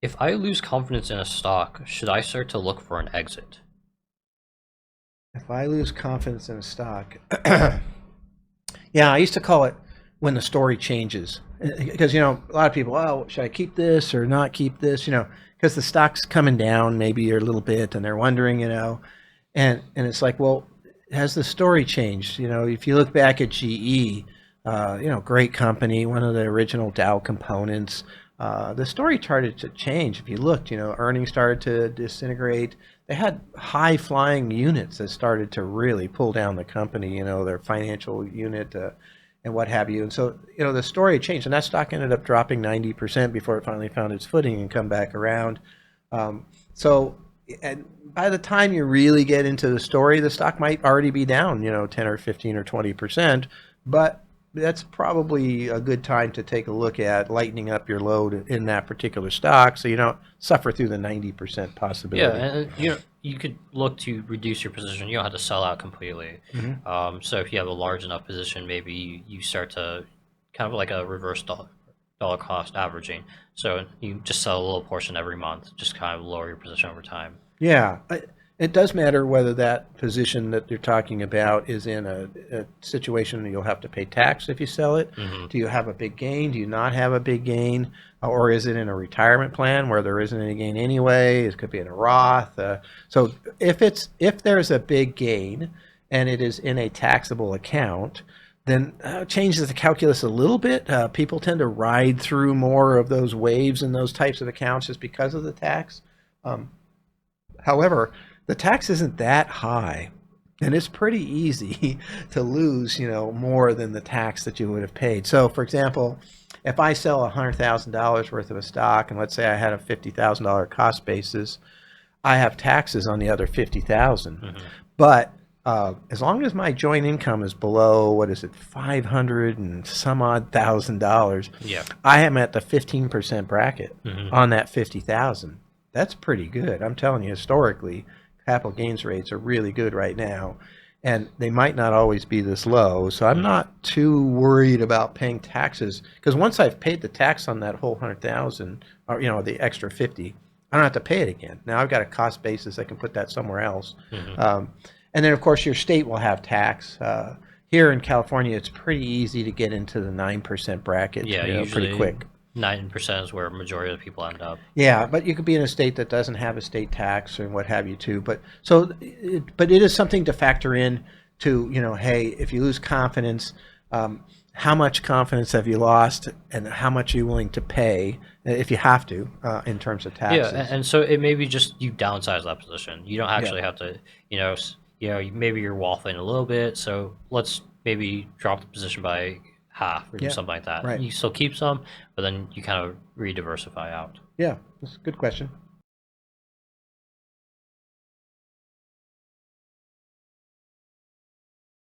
If I lose confidence in a stock, should I start to look for an exit? If I lose confidence in a stock, yeah, I used to call it when the story changes. Because, a lot of people, oh, should I keep this or not keep this? Because the stock's coming down maybe a little bit and they're wondering, and it's like, well, has the story changed? If you look back at GE, great company, one of the original Dow components, the story started to change. If you looked, earnings started to disintegrate. They had high flying units that started to really pull down the company, their financial unit, and what have you. And so, the story changed, and that stock ended up dropping 90% before it finally found its footing and come back around. So, and by the time you really get into the story, the stock might already be down, 10 or 15 or 20%, but that's probably a good time to take a look at lightening up your load in that particular stock so you don't suffer through the 90% Yeah, possibility. and you could look to reduce your position. You don't have to sell out completely. Mm-hmm. So if you have a large enough position, maybe you start to kind of like a reverse dollar cost averaging. So you just sell a little portion every month, just kind of lower your position over time. Yeah, it does matter whether that position that you're talking about is in a situation that you'll have to pay tax if you sell it. Hmm. Do you have a big gain? Do you not have a big gain? Or is it in a retirement plan where there isn't any gain anyway? It could be in a Roth. So if there's a big gain and it is in a taxable account, then changes the calculus a little bit. People tend to ride through more of those waves in those types of accounts just because of the tax. Um, However, the tax isn't that high, and it's pretty easy to lose, more than the tax that you would have paid. So, for example, if I sell $100,000 worth of a stock, and let's say I had a $50,000 cost basis, I have taxes on the other 50,000. Hmm. But as long as my joint income is below, what is it, 500 and some odd $1,000, Yeah. I am at the 15% bracket Hmm. on that 50,000. That's pretty good. I'm telling you, historically, capital gains rates are really good right now, and they might not always be this low. So I'm Hmm. not too worried about paying taxes because once I've paid the tax on that whole 100,000, or the extra 50, I don't have to pay it again. Now I've got a cost basis. I can put that somewhere else. Hmm. And then, of course, your state will have tax. Here in California, it's pretty easy to get into the 9% bracket, Yeah, pretty usually quick. 9% is where majority of the people end up. Yeah, but you could be in a state that doesn't have a state tax and what have you too. But it is something to factor in to, hey, if you lose confidence, how much confidence have you lost and how much are you willing to pay if you have to in terms of Yeah, taxes? and so it may be just you downsize that position. You don't Yeah. actually have to, maybe you're waffling a little bit. So let's maybe drop the position by half or do Yeah. something like that. Right. You still keep some, but then you kind of re-diversify out. Yeah. That's a good question.